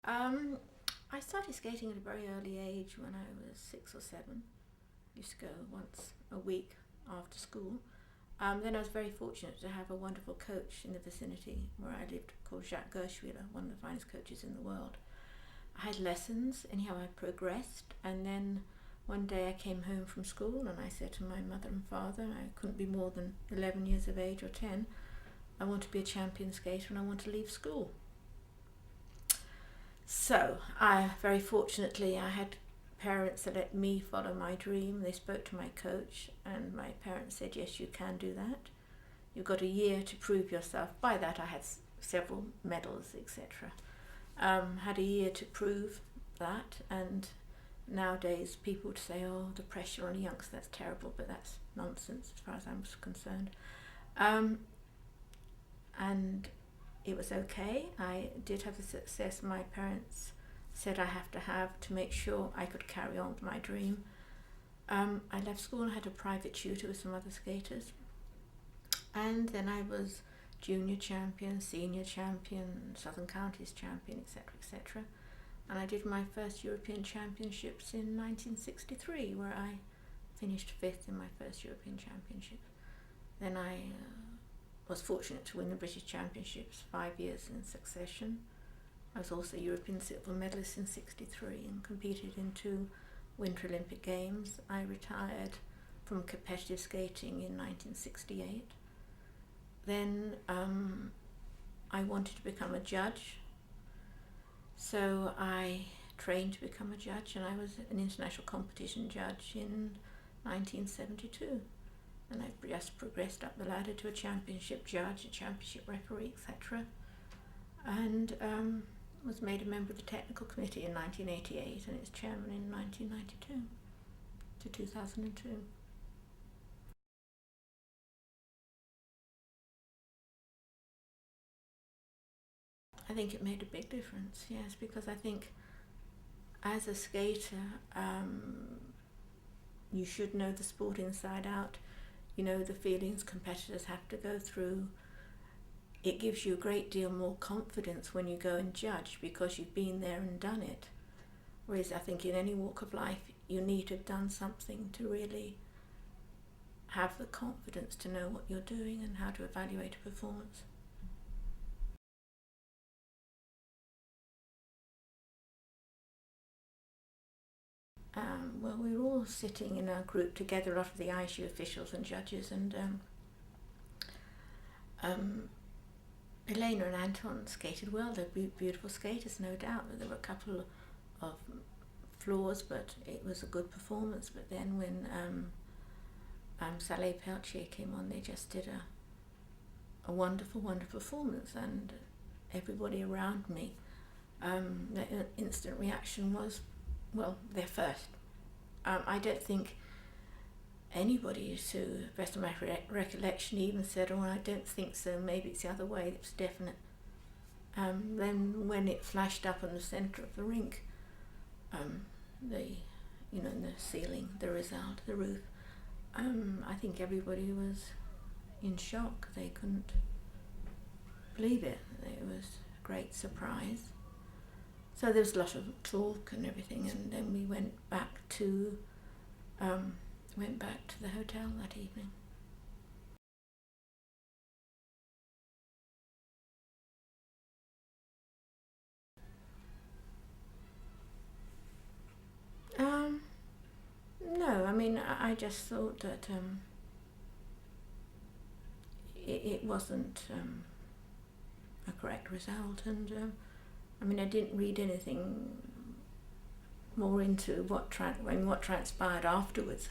I started skating at a very early age when I was 6 or 7. Used to go once a week after school. Then I was very fortunate to have a wonderful coach in the vicinity where I lived called Jacques Gershwiller, one of the finest coaches in the world. I had lessons, anyhow I progressed, and then one day I came home from school and I said to my mother and father, I couldn't be more than 11 years of age or 10, I want to be a champion skater and I want to leave school. So, very fortunately, I had parents that let me follow my dream. They spoke to my coach and my parents said, yes, you can do that. You've got a year to prove yourself. By that I had several medals, etc. Had a year to prove that, and nowadays people would say, oh, the pressure on a youngster, that's terrible, but that's nonsense as far as I'm concerned. And it was okay. I did have the success my parents said I have to make sure I could carry on with my dream. I left school and had a private tutor with some other skaters. And then I was junior champion, senior champion, Southern Counties champion, etc., etc. And I did my first European Championships in 1963, where I finished 5th in my first European Championship. Then I was fortunate to win the British Championships 5 years in succession. I was also European silver medalist in 63 and competed in 2 Winter Olympic Games. I retired from competitive skating in 1968. Then I wanted to become a judge, so I trained to become a judge, and I was an international competition judge in 1972. And I've just progressed up the ladder to a championship judge, a championship referee, etc. And was made a member of the technical committee in 1988 and its chairman in 1992 to 2002. I think it made a big difference, yes, because I think as a skater you should know the sport inside out. You know the feelings competitors have to go through. It gives you a great deal more confidence when you go and judge because you've been there and done it. Whereas I think in any walk of life you need to have done something to really have the confidence to know what you're doing and how to evaluate a performance. Well, we were all sitting in a group together, a lot of the ISU officials and judges, and Elena and Anton skated well. They're beautiful skaters, no doubt, but there were a couple of flaws, but it was a good performance. But then when Saleh Peltier came on, they just did a wonderful, wonderful performance, and everybody around me, the instant reaction was, well, they're first. I don't think anybody, to the best of my recollection, even said, oh, I don't think so, maybe it's the other way. It was definite. Then when it flashed up in the centre of the rink, in the ceiling, the result, the roof, I think everybody was in shock. They couldn't believe it. It was a great surprise. So there was a lot of talk and everything, and then we went back to the hotel that evening. No, I mean, I just thought that it wasn't a correct result, and I mean, I didn't read anything more into what transpired afterwards.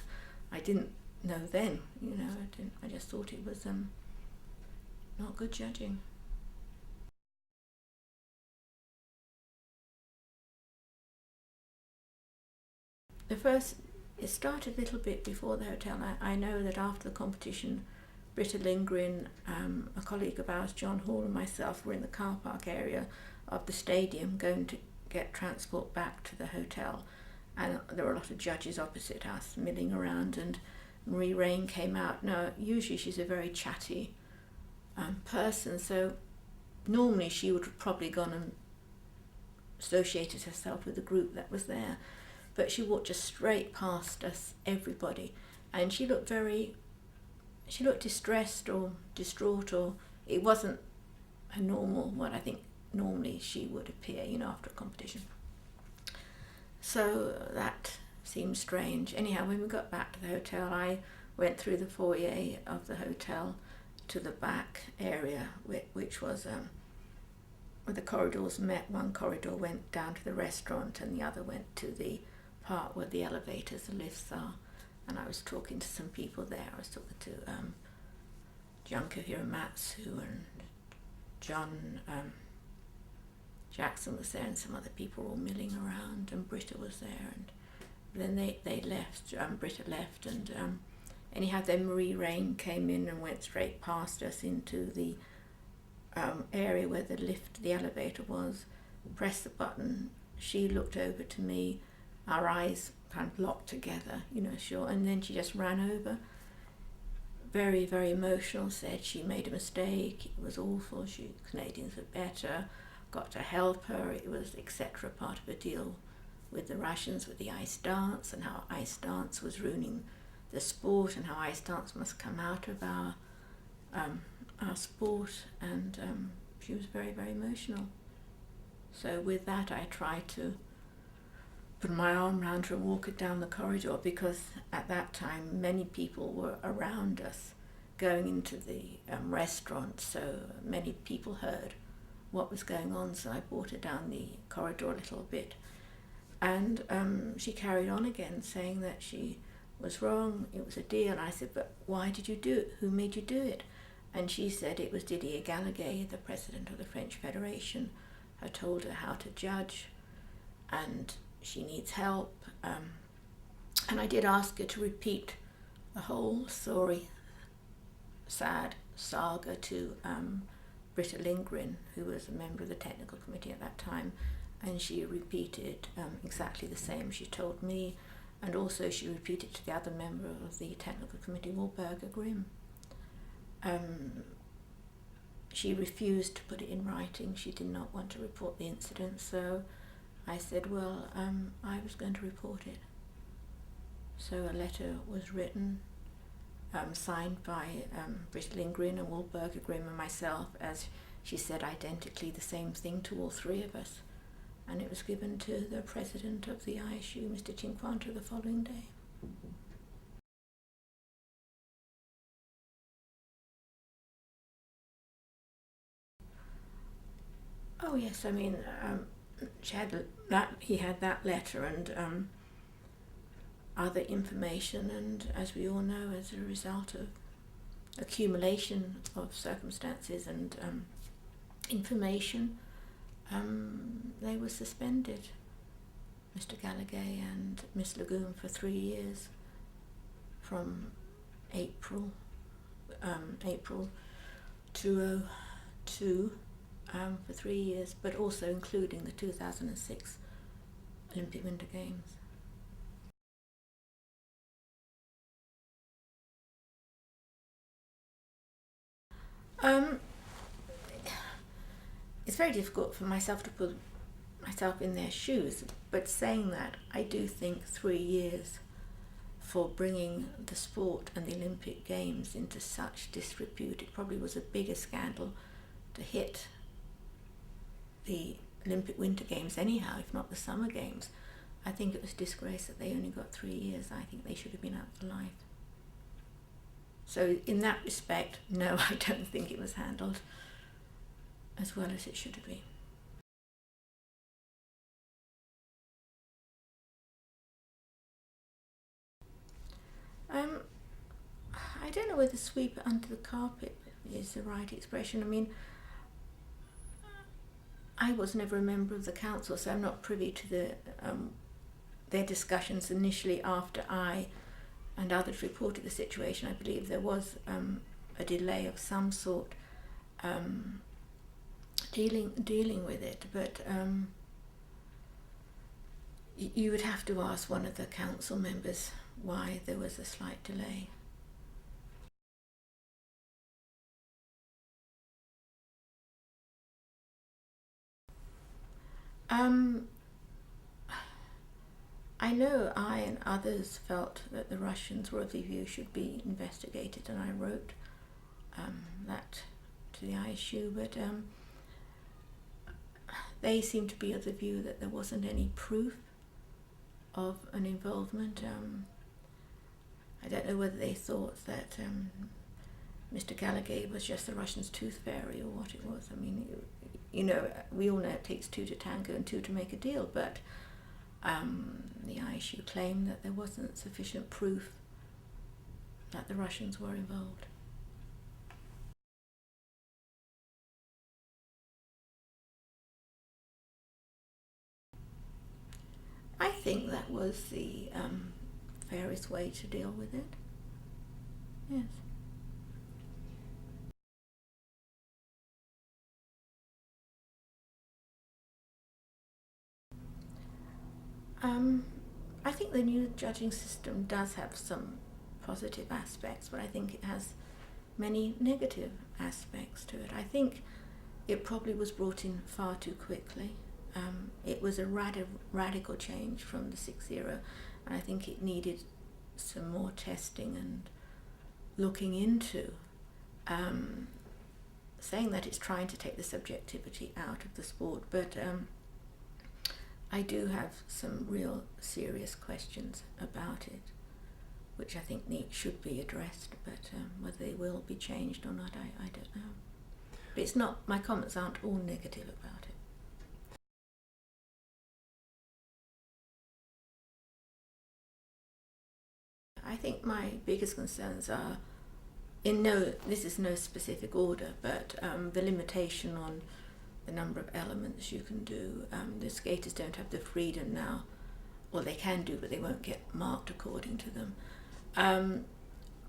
I didn't know then, I just thought it was not good judging. It started a little bit before the hotel. I know that after the competition, Britta Lindgren, a colleague of ours, John Hall, and myself were in the car park area of the stadium going to get transport back to the hotel, and there were a lot of judges opposite us milling around, and Marie-Reine came out. Now usually she's a very chatty person, so normally she would have probably gone and associated herself with the group that was there. But she walked just straight past us, everybody, and she looked distressed or distraught, or it wasn't a normal, what I think normally she would appear, after a competition. So that seemed strange. Anyhow, when we got back to the hotel, I went through the foyer of the hotel to the back area, which was where the corridors met. One corridor went down to the restaurant and the other went to the part where the elevators, the lifts are. And I was talking to some people there. I was talking to Junko Hiramatsu and John Jackson was there, and some other people were all milling around, and Britta was there, and then they left. Britta left, and anyhow, then Marie-Reine came in and went straight past us into the area where the elevator was, pressed the button. She looked over to me, our eyes kind of locked together, sure, and then she just ran over. Very, very emotional, said she made a mistake, it was awful, Canadians were better, got to help her, it was etc. part of a deal with the Russians, with the ice dance, and how ice dance was ruining the sport, and how ice dance must come out of our sport, and she was very, very emotional. So with that, I tried to put my arm around her and walk her down the corridor, because at that time many people were around us going into the restaurant, so many people heard what was going on, so I brought her down the corridor a little bit, and she carried on again, saying that she was wrong, it was a deal. I said, but why did you do it? Who made you do it? And she said it was Didier Gailhaguet, the president of the French Federation, had told her how to judge, and she needs help. And I did ask her to repeat the whole story, sad saga, to Britta Lindgren, who was a member of the technical committee at that time, and she repeated exactly the same she told me, and also she repeated to the other member of the technical committee, Walburga Grimm. She refused to put it in writing. She did not want to report the incident, so I said, well, I was going to report it. So a letter was written, signed by Britta Lindgren and Walburga Grimm and myself, as she said identically the same thing to all three of us. And it was given to the president of the ISU, Mr. Cinquanta, the following day. Oh yes, I mean, he had that letter and other information, and as we all know, as a result of accumulation of circumstances and information, they were suspended, Mr. Gailhaguet and Miss Lagoon, for 3 years, from April 2002, for 3 years, but also including the 2006 Olympic Winter Games. It's very difficult for myself to put myself in their shoes, but saying that, I do think 3 years for bringing the sport and the Olympic Games into such disrepute, it probably was a bigger scandal to hit the Olympic Winter Games anyhow, if not the Summer Games. I think it was a disgrace that they only got 3 years. I think they should have been out for life. So in that respect, no, I don't think it was handled as well as it should have been. I don't know whether sweep it under the carpet is the right expression. I mean, I was never a member of the council, so I'm not privy to their discussions initially after I and others reported the situation. I believe there was a delay of some sort dealing with it, but you would have to ask one of the council members why there was a slight delay. I know I and others felt that the Russians were of the view should be investigated, and I wrote that to the ISU, but they seemed to be of the view that there wasn't any proof of an involvement. I don't know whether they thought that Mr. Gailhaguet was just the Russians' tooth fairy or what it was. I mean, you know, we all know it takes two to tango and two to make a deal, but the ISU claimed that there wasn't sufficient proof that the Russians were involved. I think that was the fairest way to deal with it. Yes. I think the new judging system does have some positive aspects, but I think it has many negative aspects to it. I think it probably was brought in far too quickly. It was a radical change from the 6-0, and I think it needed some more testing and looking into, saying that it's trying to take the subjectivity out of the sport, but I do have some real serious questions about it, which I think should be addressed, but whether they will be changed or not, I don't know. But it's not, my comments aren't all negative about it. I think my biggest concerns are, this is no specific order, but the limitation on the number of elements you can do. The skaters don't have the freedom now, or they can do, but they won't get marked according to them.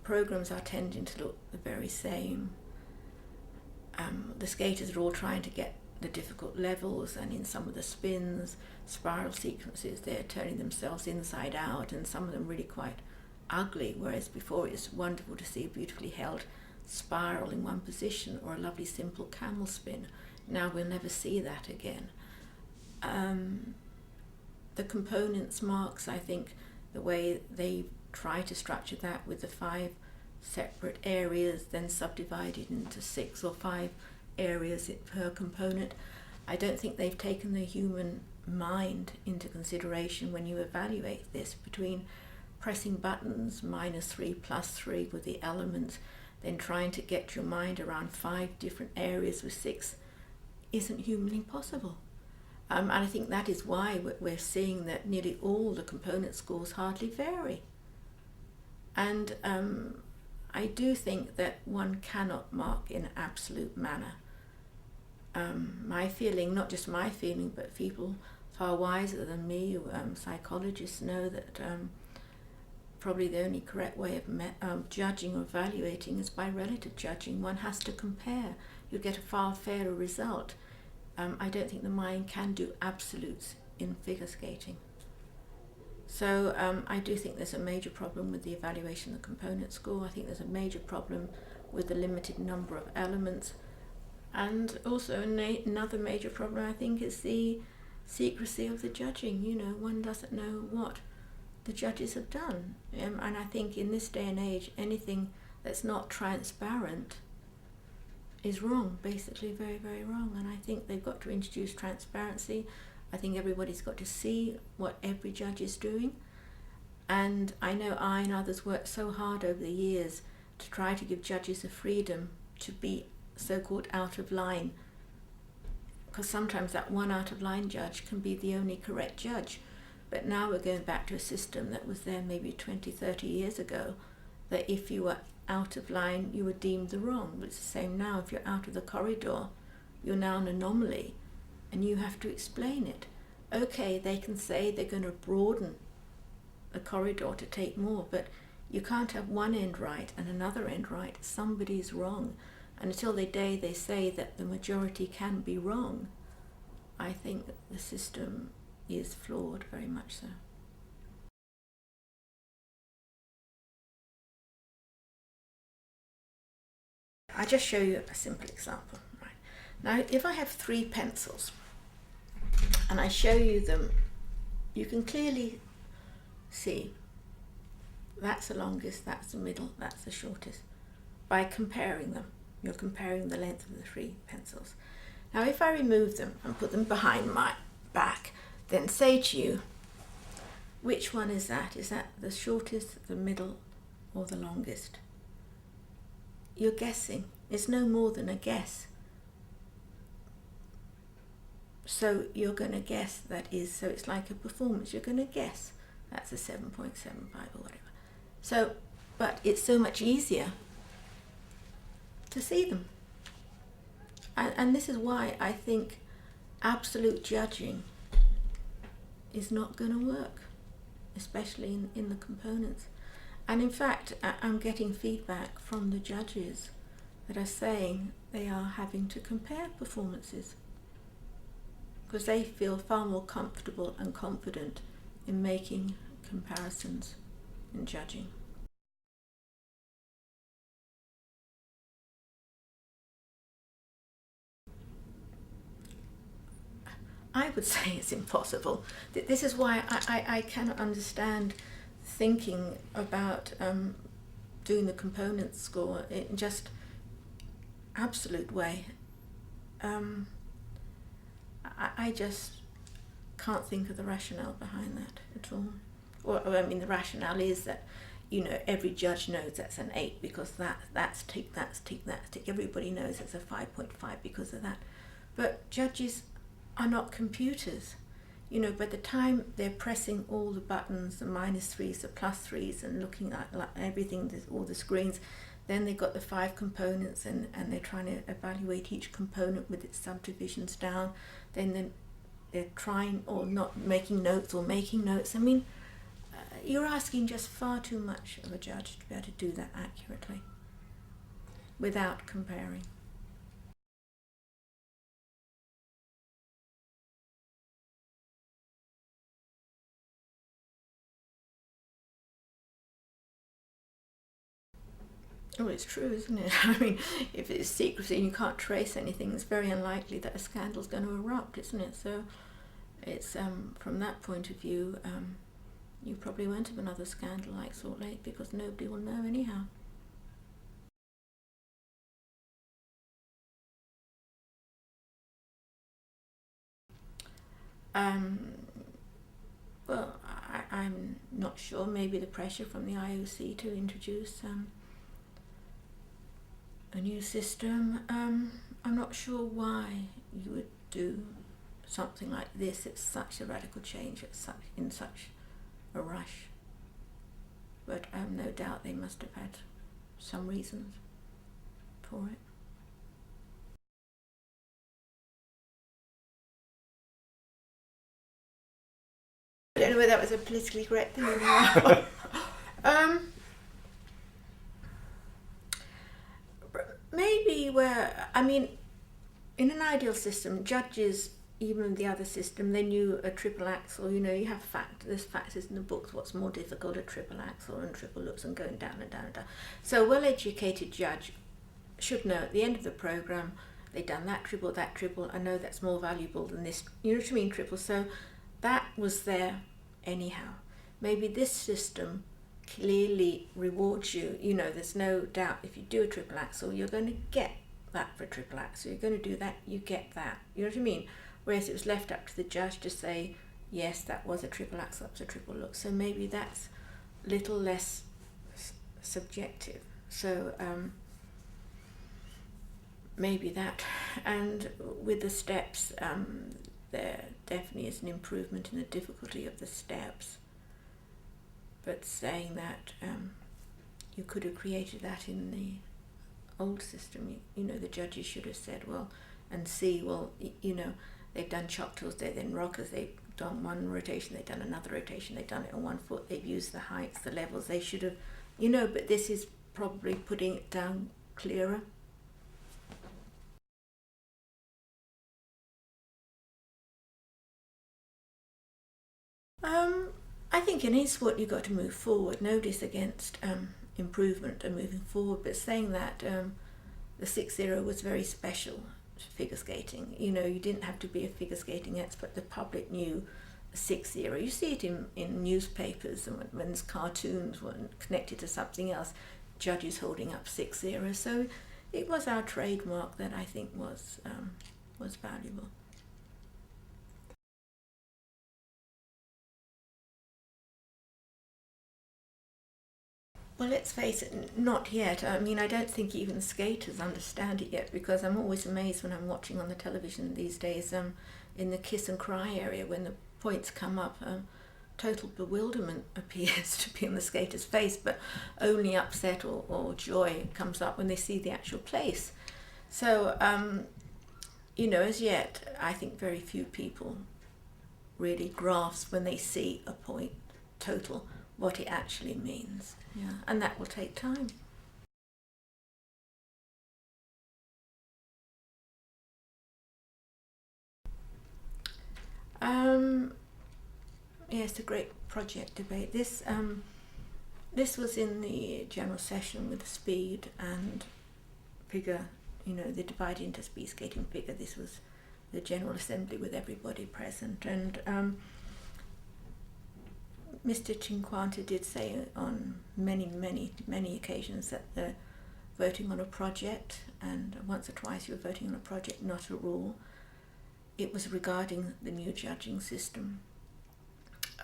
Programs are tending to look the very same. The skaters are all trying to get the difficult levels, and in some of the spins, spiral sequences, they're turning themselves inside out, and some of them really quite ugly, whereas before it was wonderful to see a beautifully held spiral in one position or a lovely simple camel spin. Now we'll never see that again. The components marks, I think the way they try to structure that with the 5 separate areas, then subdivided into 6 or 5 areas per component, I don't think they've taken the human mind into consideration when you evaluate this, between pressing buttons, -3, +3 with the elements, then trying to get your mind around 5 different areas with 6 isn't humanly possible. And I think that is why we're seeing that nearly all the component scores hardly vary. And I do think that one cannot mark in an absolute manner. My feeling, not just my feeling, but people far wiser than me, psychologists, know that probably the only correct way of judging or evaluating is by relative judging. One has to compare. You get a far fairer result. I don't think the mind can do absolutes in figure skating. So I do think there's a major problem with the evaluation of the component score. I think there's a major problem with the limited number of elements. And also another major problem, I think, is the secrecy of the judging. You know, one doesn't know what the judges have done. And I think in this day and age, anything that's not transparent is wrong, basically very, very wrong. And I think they've got to introduce transparency. I think everybody's got to see what every judge is doing. And I know I and others worked so hard over the years to try to give judges the freedom to be so-called out of line, because sometimes that one out of line judge can be the only correct judge. But now we're going back to a system that was there maybe 20, 30 years ago, that if you were out of line, you were deemed the wrong. But it's the same now. If you're out of the corridor, you're now an anomaly, and you have to explain it. Okay, they can say they're going to broaden the corridor to take more, but you can't have one end right and another end right. Somebody's wrong. And until the day they say that the majority can be wrong, I think that the system is flawed, very much so. I'll just show you a simple example. Right. Now, if I have 3 pencils, and I show you them, you can clearly see that's the longest, that's the middle, that's the shortest. By comparing them, you're comparing the length of the 3 pencils. Now if I remove them and put them behind my back, then say to you, which one is that? Is that the shortest, the middle, or the longest? You're guessing. It's no more than a guess. So you're going to guess that is, so it's like a performance, you're going to guess that's a 7.75 or whatever. So, but it's so much easier to see them. And this is why I think absolute judging is not going to work, especially in the components. And in fact, I'm getting feedback from the judges that are saying they are having to compare performances because they feel far more comfortable and confident in making comparisons in judging. I would say it's impossible. This is why I cannot understand thinking about doing the component score in just absolute way. I just can't think of the rationale behind that at all. Or I mean, the rationale is that, you know, every judge knows that's an 8 because that's tick, that's tick, that's tick. Everybody knows it's a 5.5 because of that. But judges are not computers. You know, by the time they're pressing all the buttons, the -3s, the +3s, and looking at like everything, all the screens, then they've got the 5 components and they're trying to evaluate each component with its subdivisions down. Then they're trying or not making notes or making notes. I mean, you're asking just far too much of a judge to be able to do that accurately without comparing. Oh, it's true, isn't it? I mean, if it's secrecy and you can't trace anything, it's very unlikely that a scandal's going to erupt, isn't it? So it's from that point of view, you probably won't have another scandal like Salt Lake because nobody will know anyhow. Well, I'm not sure. Maybe the pressure from the IOC to introduce a new system. I'm not sure why you would do something like this. It's such a radical change. It's in such a rush. But no doubt they must have had some reasons for it. I don't know whether that was a politically correct thing or not. Maybe where, I mean, in an ideal system, judges, even the other system, they knew a triple axel, you know, you have there's factors in the books, what's more difficult, a triple axel and triple loops and going down and down and down. So a well-educated judge should know at the end of the program, they've done that triple, I know that's more valuable than this, you know what I mean, triple. So that was there anyhow. Maybe this system clearly rewards you. You know, there's no doubt if you do a triple axel, you're going to get that for a triple axel. You're going to do that, you get that. You know what I mean? Whereas it was left up to the judge to say, yes, that was a triple axel, that was a triple look. So maybe that's a little less subjective. So maybe that. And with the steps, there definitely is an improvement in the difficulty of the steps. But saying that you could have created that in the old system, you know, the judges should have said, well, and see, well, you know, they've done choctaws, they're then rockers, they've done one rotation, they've done another rotation, they've done it on 1 foot, they've used the heights, the levels, they should have, you know, but this is probably putting it down clearer. I think in any sport you've got to move forward. Nobody's against improvement and moving forward, but saying that the 6-0 was very special figure skating. You know, you didn't have to be a figure skating expert. The public knew 6-0. You see it in newspapers and when there's cartoons were connected to something else, judges holding up 6-0. So it was our trademark that I think was valuable. Well, let's face it, not yet. I mean, I don't think even skaters understand it yet, because I'm always amazed when I'm watching on the television these days, in the kiss and cry area, when the points come up, total bewilderment appears to be on the skater's face, but only upset or joy comes up when they see the actual place. So, you know, as yet, I think very few people really grasp when they see a point total what it actually means. Yeah, and that will take time. Yeah, it's a great project debate. This was in the general session with speed and figure. You know, they divided into speed skating, figure. This was the General Assembly with everybody present, and Mr. Cinquanta did say on many occasions that the voting on a project, and once or twice you were voting on a project, not a rule. It was regarding the new judging system.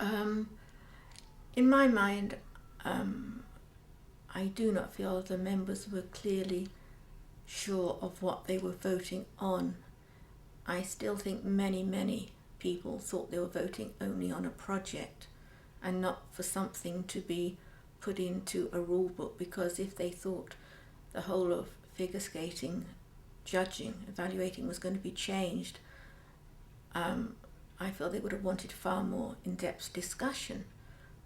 In my mind, I do not feel the members were clearly sure of what they were voting on. I still think many people thought they were voting only on a project and not for something to be put into a rule book, because if they thought the whole of figure skating judging, evaluating was going to be changed, I feel they would have wanted far more in-depth discussion.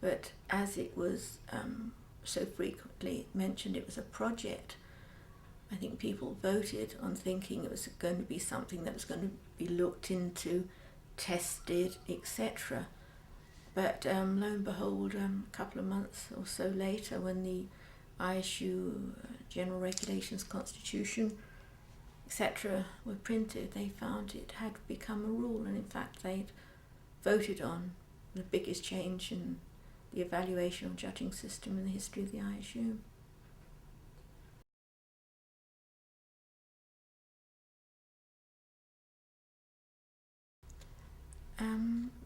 But as it was so frequently mentioned, it was a project. I think people voted on thinking it was going to be something that was going to be looked into, tested, etc. But lo and behold, a couple of months or so later, when the ISU General Regulations, Constitution, etc. were printed, they found it had become a rule, and in fact they'd voted on the biggest change in the evaluation or judging system in the history of the ISU.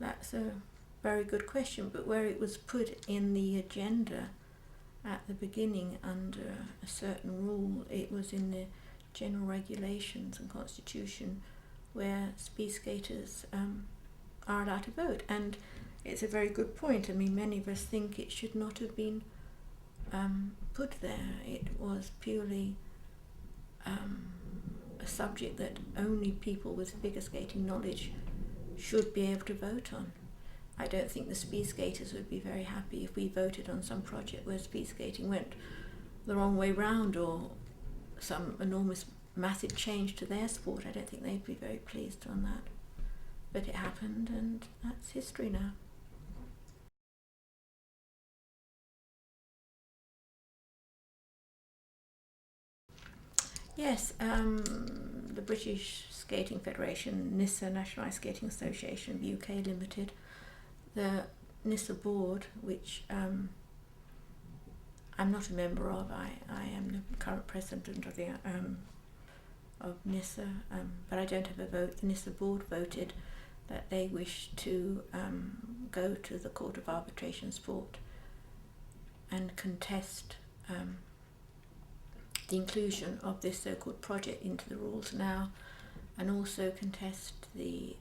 That's a very good question, but where it was put in the agenda at the beginning under a certain rule, it was in the General Regulations and Constitution where speed skaters are allowed to vote. And it's a very good point. I mean, many of us think it should not have been put there. It was purely a subject that only people with figure skating knowledge should be able to vote on. I don't think the speed skaters would be very happy if we voted on some project where speed skating went the wrong way round, or some enormous massive change to their sport. I don't think they'd be very pleased on that. But it happened, and that's history now. Yes, the British Skating Federation, NISA, National Ice Skating Association, UK Limited, the NISA board, which I'm not a member of. I am the current president of the of NISA, but I don't have a vote. The NISA board voted that they wish to go to the Court of Arbitration Sport and contest the inclusion of this so-called project into the rules now, and also contest the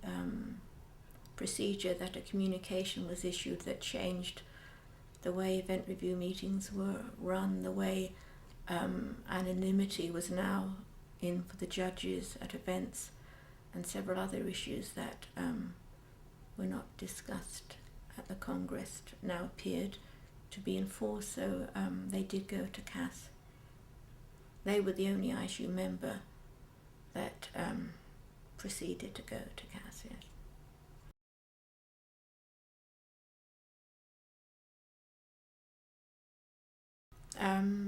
procedure that a communication was issued that changed the way event review meetings were run, the way anonymity was now in for the judges at events, and several other issues that were not discussed at the Congress now appeared to be enforced. So they did go to CAS. They were the only ISU member that proceeded to go to CAS, yes.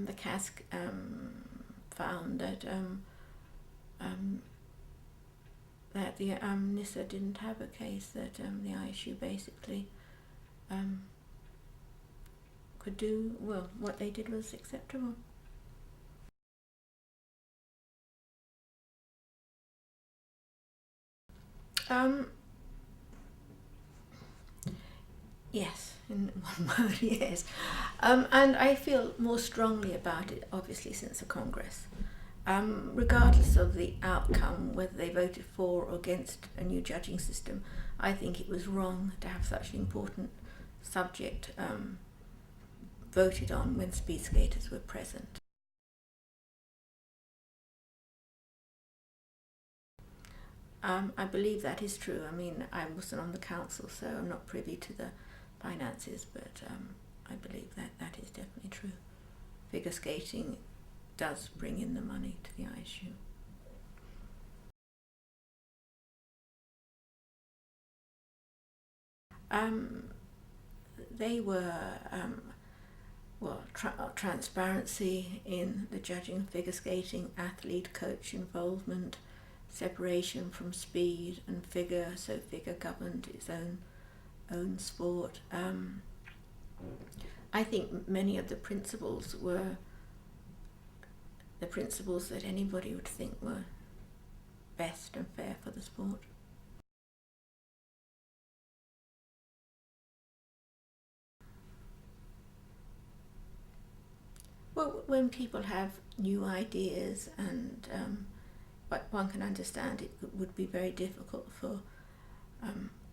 The CAS found that that the NISA didn't have a case that the ISU basically could do, well, what they did was acceptable. Yes, in one word, yes. And I feel more strongly about it, obviously, since the Congress. Regardless of the outcome, whether they voted for or against a new judging system, I think it was wrong to have such an important subject voted on when speed skaters were present. I believe that is true. I mean, I wasn't on the council, so I'm not privy to the finances, but I believe that that is definitely true. Figure skating does bring in the money to the ISU. They were, transparency in the judging of figure skating, athlete-coach involvement, separation from speed and figure, so figure governed its own sport. I think many of the principles were the principles that anybody would think were best and fair for the sport. Well, when people have new ideas and but one can understand it would be very difficult for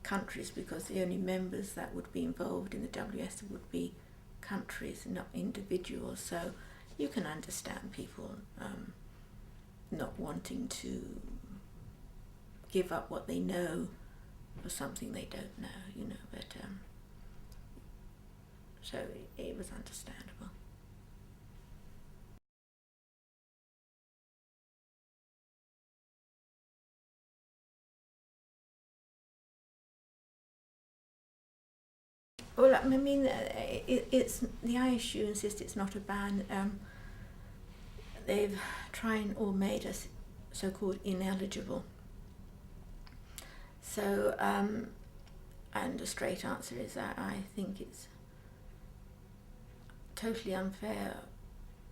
countries, because the only members that would be involved in the WS would be countries, not individuals. So you can understand people not wanting to give up what they know for something they don't know, you know, but so it was understandable. Well, I mean, it's the ISU insists it's not a ban. They've tried or made us so-called ineligible. So, and the straight answer is that I think it's totally unfair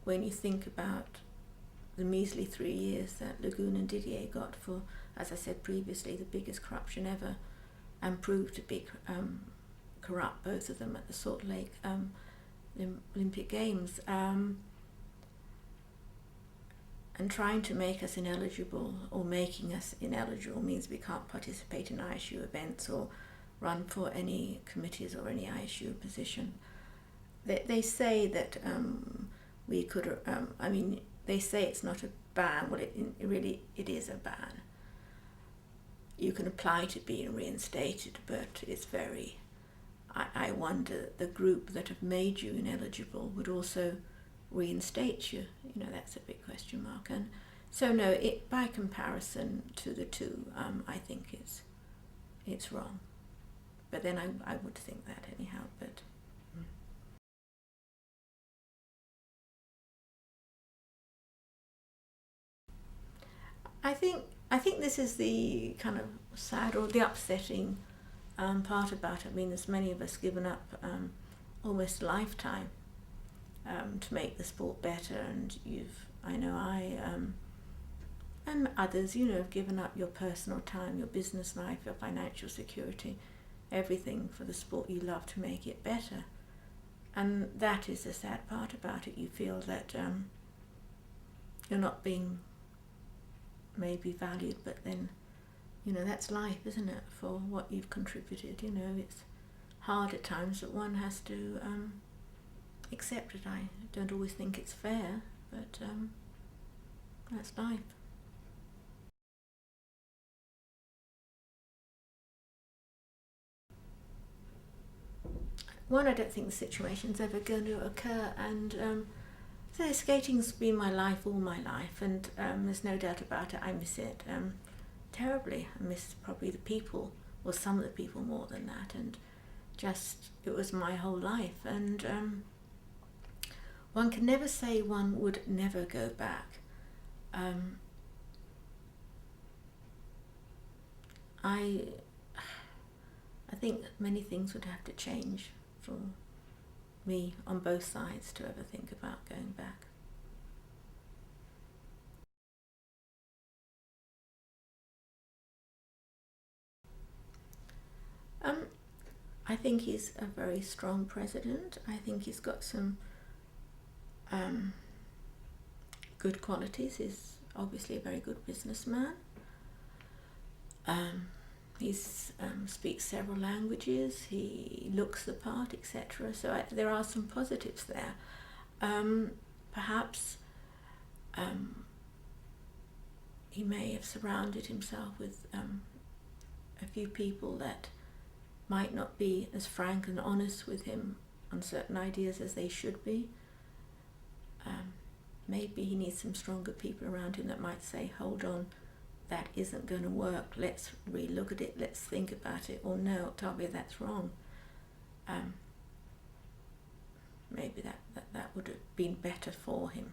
when you think about the measly 3 years that Gougne and Didier got for, as I said previously, the biggest corruption ever, and proved to be corrupt, both of them, at the Salt Lake Olympic Games, and trying to make us ineligible, or making us ineligible, means we can't participate in ISU events or run for any committees or any ISU position. They say that we could, I mean, they say it's not a ban. Well, it is a ban. You can apply to be reinstated, but it's very, I wonder, the group that have made you ineligible would also reinstate you. You know, that's a big question mark. And so no, by comparison to the two, I think it's wrong. But then I would think that anyhow. But I think this is the kind of sad or the upsetting part about it. I mean, there's many of us given up almost a lifetime to make the sport better, and and others, you know, have given up your personal time, your business life, your financial security, everything for the sport you love to make it better. And that is the sad part about it. You feel that you're not being maybe valued, but then, you know, that's life, isn't it, for what you've contributed. You know, it's hard at times, but one has to accept it. I don't always think it's fair, but that's life. One, I don't think the situation's ever going to occur, and so skating's been my life all my life, and there's no doubt about it, I miss it terribly. I miss probably the people, or some of the people more than that, and just, it was my whole life, and one can never say one would never go back. I think many things would have to change for me on both sides to ever think about going back. I think he's a very strong president. I think he's got some good qualities. He's obviously a very good businessman. He speaks several languages. He looks the part, etc. So there are some positives there. Perhaps he may have surrounded himself with a few people that might not be as frank and honest with him on certain ideas as they should be. Maybe he needs some stronger people around him that might say, hold on, that isn't going to work, let's re-look at it, let's think about it, or no, Octavia, that's wrong. Maybe that would have been better for him.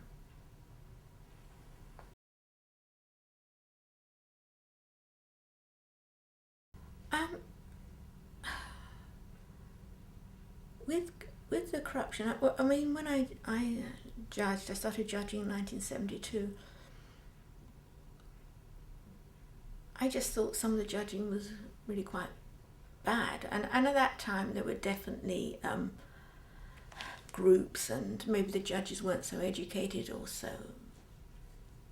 With the corruption, I mean, when I judged, I started judging in 1972. I just thought some of the judging was really quite bad, and at that time there were definitely groups, and maybe the judges weren't so educated or so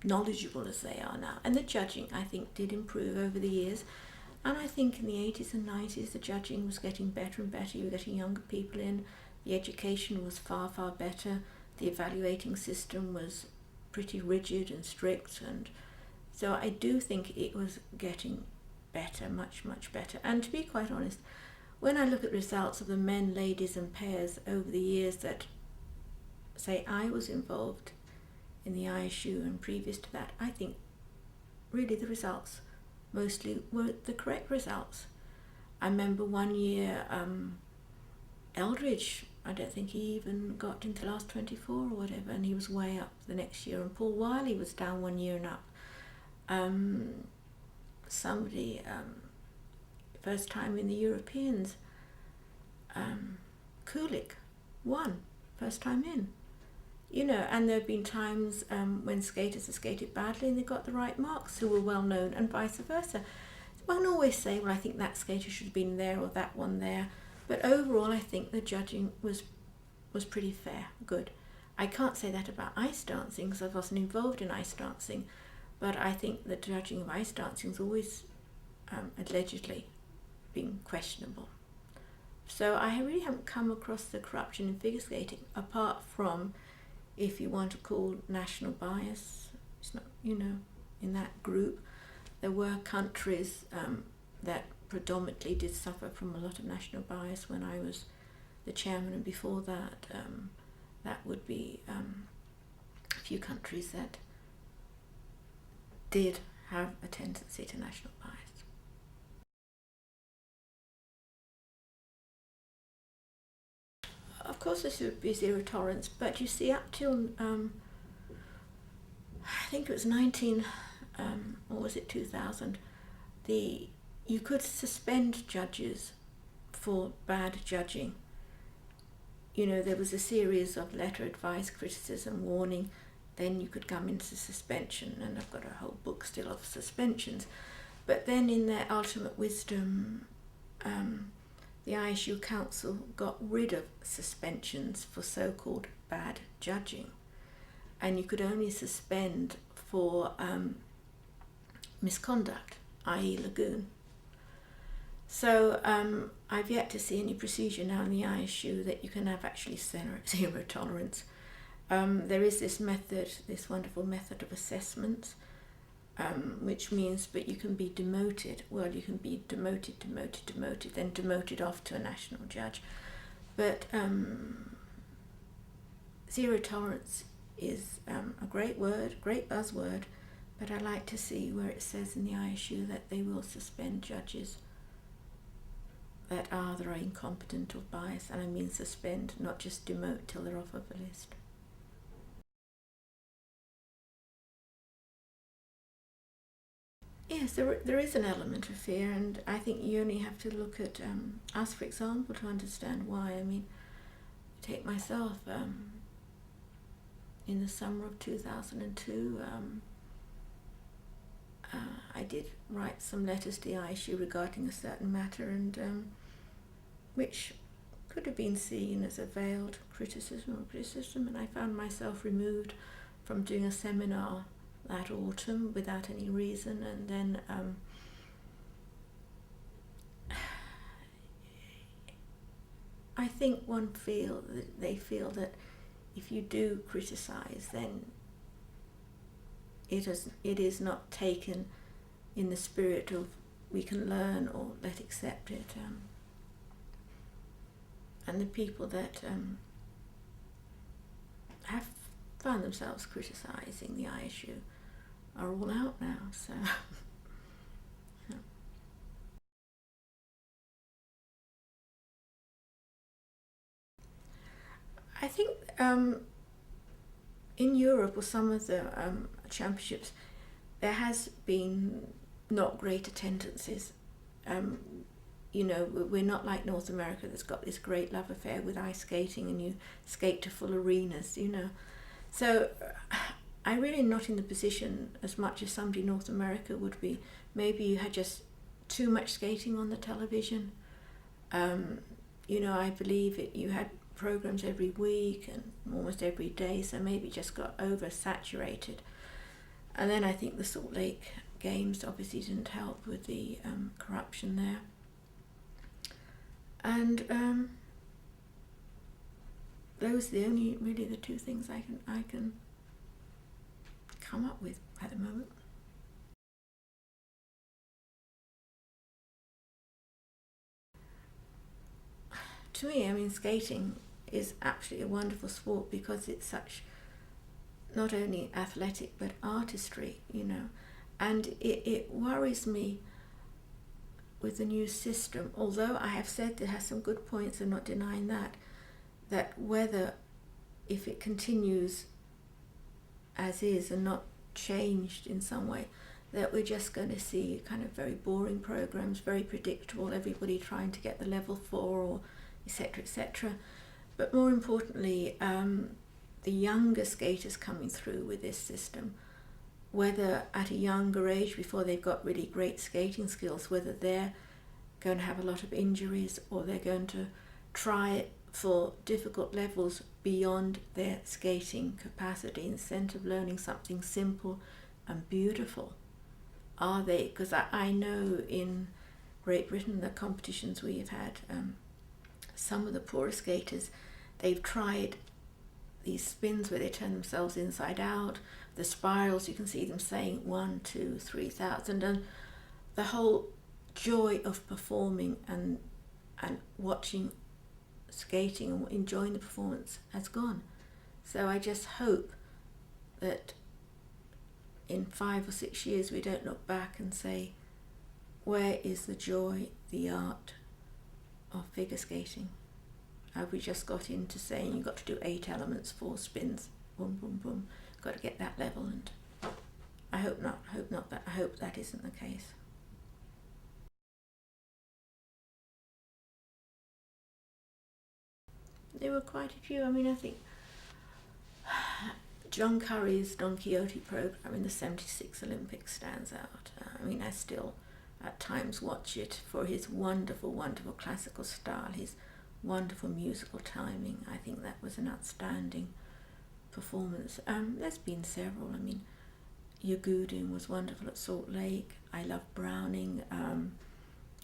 knowledgeable as they are now. And the judging, I think, did improve over the years. And I think in the 80s and 90s the judging was getting better and better. You were getting younger people in. The education was far, far better. The evaluating system was pretty rigid and strict, and so I do think it was getting better, much, much better. And to be quite honest, when I look at results of the men, ladies and pairs over the years that, say, I was involved in the ISU and previous to that, I think really the results mostly were the correct results. I remember one year Eldridge, I don't think he even got into the last 24 or whatever, and he was way up the next year, and Paul Wiley was down 1 year and up. Somebody, first time in the Europeans, Kulik won, first time in. You know, and there have been times when skaters have skated badly and they got the right marks who were well known, and vice versa. One always say, well, I think that skater should have been there or that one there. But overall, I think the judging was pretty fair, good. I can't say that about ice dancing because I wasn't involved in ice dancing, but I think the judging of ice dancing has always allegedly been questionable. So I really haven't come across the corruption in figure skating, apart from, if you want to call national bias, it's not, you know, in that group. There were countries that predominantly did suffer from a lot of national bias when I was the chairman, and before that, that would be a few countries that did have a tendency to national bias. Of course there should be zero tolerance, but you see, up till I think it was 19, or was it 2000, you could suspend judges for bad judging. You know, there was a series of letter, advice, criticism, warning, then you could come into suspension, and I've got a whole book still of suspensions. But then in their ultimate wisdom, the ISU Council got rid of suspensions for so-called bad judging, and you could only suspend for misconduct, i.e. lagoon. So I've yet to see any procedure now in the ISU that you can have actually zero tolerance. There is this method, this wonderful method of assessment, which means, but you can be demoted. Well, you can be demoted, then demoted off to a national judge. But zero tolerance is a great word, great buzzword, but I like to see where it says in the ISU that they will suspend judges that are either incompetent or biased, and I mean suspend, not just demote till they're off of the list. Yes, there is an element of fear, and I think you only have to look at us, for example, to understand why. I mean, take myself, in the summer of 2002, I did write some letters to the Eiskunstlauf regarding a certain matter, and which could have been seen as a veiled criticism, and I found myself removed from doing a seminar that autumn without any reason, and then I think they feel that if you do criticise, then it is not taken in the spirit of we can learn or let's accept it. And the people that have found themselves criticising the Eiskunstlauf are all out now, so yeah. I think in Europe or some of the championships there has been not great attendances. You know, we're not like North America that's got this great love affair with ice skating and you skate to full arenas, you know. So I'm really not in the position as much as somebody in North America would be. Maybe you had just too much skating on the television. You know, I believe you had programs every week and almost every day, so maybe it just got oversaturated. And then I think the Salt Lake Games obviously didn't help with the corruption there. And those are really the two things I can come up with at the moment. To me, I mean, skating is absolutely a wonderful sport because it's such not only athletic but artistry, you know. And it worries me with the new system, although I have said it has some good points, I'm not denying that whether if it continues as is and not changed in some way, that we're just going to see kind of very boring programs, very predictable, everybody trying to get the level 4 or etc., etc. But more importantly, the younger skaters coming through with this system, whether at a younger age before they've got really great skating skills, whether they're going to have a lot of injuries or they're going to try it for difficult levels beyond their skating capacity instead of learning something simple and beautiful. Are they? Because I know in Great Britain, the competitions we have had, some of the poorer skaters, they've tried these spins where they turn themselves inside out, the spirals, you can see them saying 1, 2, 3,000, and the whole joy of performing and watching skating and enjoying the performance has gone. So I just hope that in 5 or 6 years we don't look back and say, where is the joy, the art of figure skating? Have we just got into saying you've got to do 8 elements, 4 spins, boom, boom, boom, got to get that level? And I hope not. I hope that isn't the case. There were quite a few. I mean, I think John Curry's Don Quixote program in the 76 Olympics stands out. I mean, I still at times watch it for his wonderful, wonderful classical style, his wonderful musical timing. I think that was an outstanding performance. There's been several. I mean, Gailhaguet was wonderful at Salt Lake. I love Browning,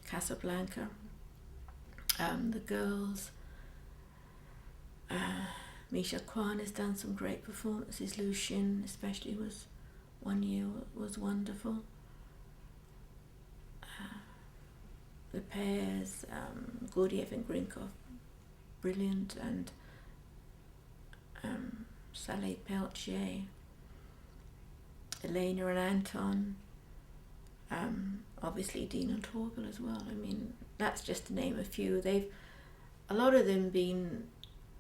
Casablanca, the girls. Misha Kwan has done some great performances. Lucien especially was one year was wonderful. The pairs, Gurdjieff and Grinkov, brilliant, and Saleh Peltier, Elena and Anton, obviously Dean and Torgel as well. I mean, that's just to name a few. A lot of them been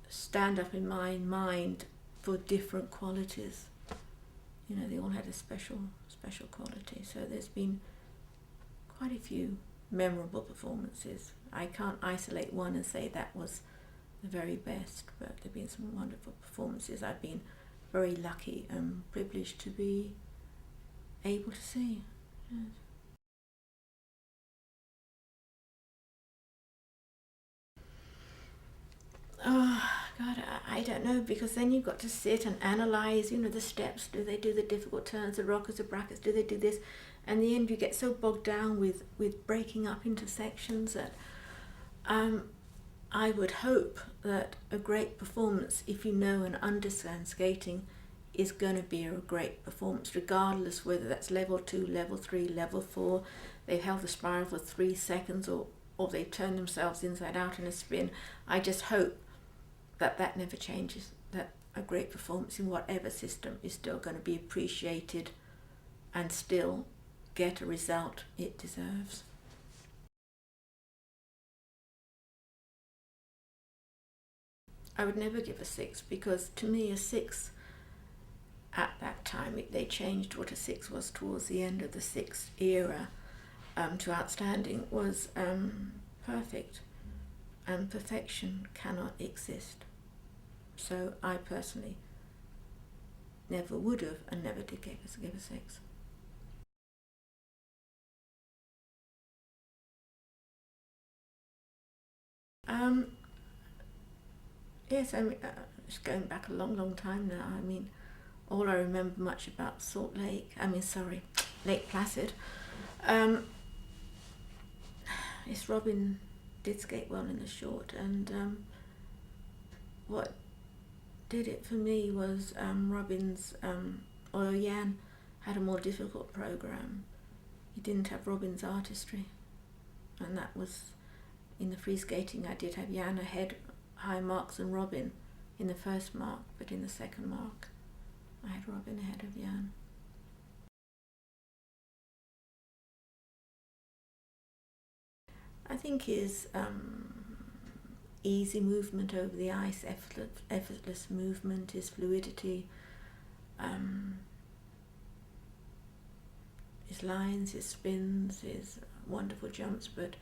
stand up in my mind for different qualities. You know, they all had a special quality. So there's been quite a few memorable performances. I can't isolate one and say that was the very best, but there have been some wonderful performances I've been very lucky and privileged to be able to see. Yes. Oh God, I don't know, because then you've got to sit and analyse, the steps. Do they do the difficult turns, the rockers, the brackets? Do they do this? And in the end, you get so bogged down with breaking up into sections that I would hope that a great performance, if you know and understand skating, is going to be a great performance, regardless whether that's level 2, level 3, level 4. They've held the spiral for 3 seconds, or they've turned themselves inside out in a spin. I just hope that never changes, that a great performance in whatever system is still going to be appreciated and still get a result it deserves. I would never give a 6, because to me a 6 at that time, they changed what a 6 was towards the end of the 6 era to outstanding, was perfect, and perfection cannot exist. So I personally never would have and never did give a 6. Yes, I mean, it's going back a long time now. I mean, all I remember much about Lake Placid, is Robin did skate well in the short, and what did it for me was Robin's, or Jan had a more difficult program. He didn't have Robin's artistry, and that was, in the free skating I did have Jan ahead high marks than Robin in the first mark, but in the second mark I had Robin ahead of Jan. I think his easy movement over the ice, effortless movement, his fluidity, his lines, his spins, his wonderful jumps, but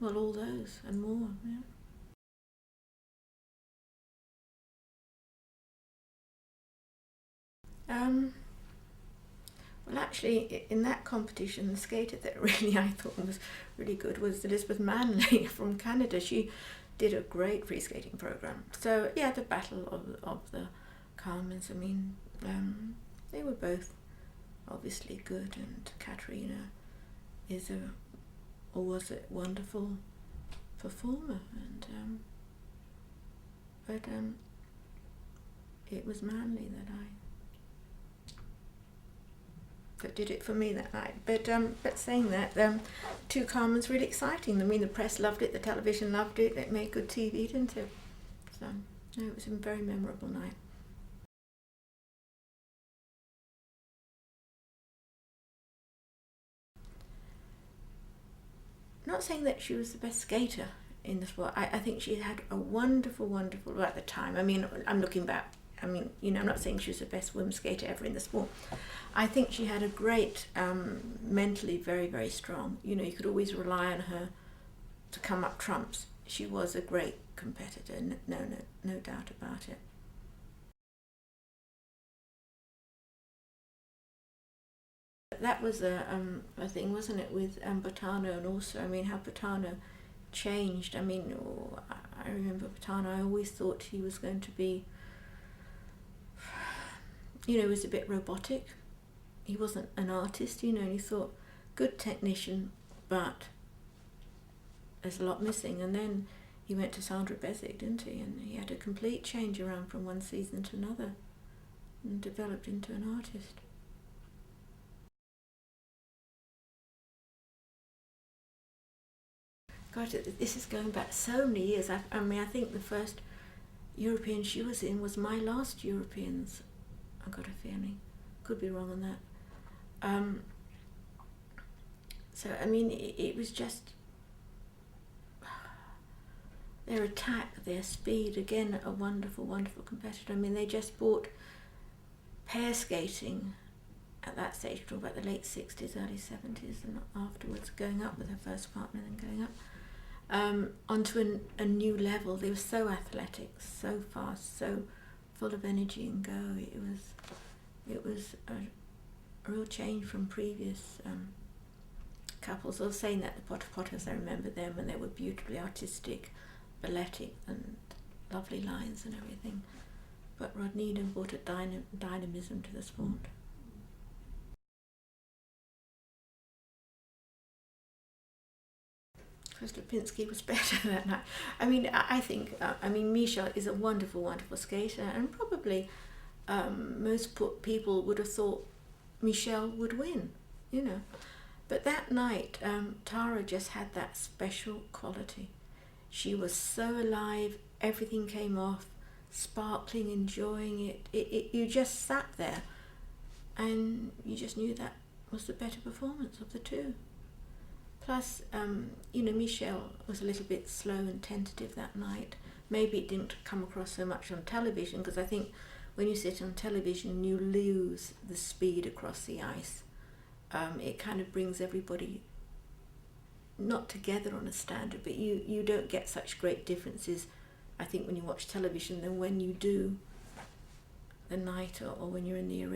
all those and more. Yeah. Well, actually, in that competition, the skater that really I thought was really good was Elizabeth Manley from Canada. She did a great free skating program. So yeah, the battle of the Carmens. I mean, they were both obviously good, and Katarina was a wonderful performer, and but it was Manley that did it for me that night. But saying that, two Carmen's really exciting. I mean, the press loved it, the television loved it. It made good TV, didn't it? So no, it was a very memorable night. Not saying that she was the best skater in the sport. I think she had a wonderful at the time. I mean, I'm looking back. I mean, I'm not saying she was the best women's skater ever in the sport. I think she had a great, mentally very, very strong. You could always rely on her to come up trumps. She was a great competitor, no doubt about it. That was a thing, wasn't it, with Bottano, and also, I mean, how Bottano changed. I mean, I remember Bottano, I always thought he was going to be, he was a bit robotic. He wasn't an artist, and he thought, good technician, but there's a lot missing. And then he went to Sandra Bezic, didn't he? And he had a complete change around from one season to another and developed into an artist. God, this is going back so many years. I mean, I think the first European she was in was my last Europeans. I've got a feeling. Could be wrong on that. So, I mean, it was just their attack, their speed, again, a wonderful, wonderful competitor. I mean, they just brought pair skating at that stage, talking about the late 60s, early 70s, and afterwards going up with her first partner and then going up onto a new level. They were so athletic, so fast, so full of energy and go. It was a real change from previous couples. I was saying that the Potters, I remember them, and they were beautifully artistic, balletic, and lovely lines and everything. But Rodney brought a dynamism to the sport. Lipinski was better that night. I mean, I think, Michel is a wonderful, wonderful skater, and probably most people would have thought Michel would win, you know. But that night, Tara just had that special quality. She was so alive, everything came off, sparkling, enjoying it. You just sat there and you just knew that was the better performance of the two. Plus, Michel was a little bit slow and tentative that night. Maybe it didn't come across so much on television, because I think when you sit on television, you lose the speed across the ice. It kind of brings everybody not together on a standard, but you don't get such great differences, I think, when you watch television than when you do the night or when you're in the arena.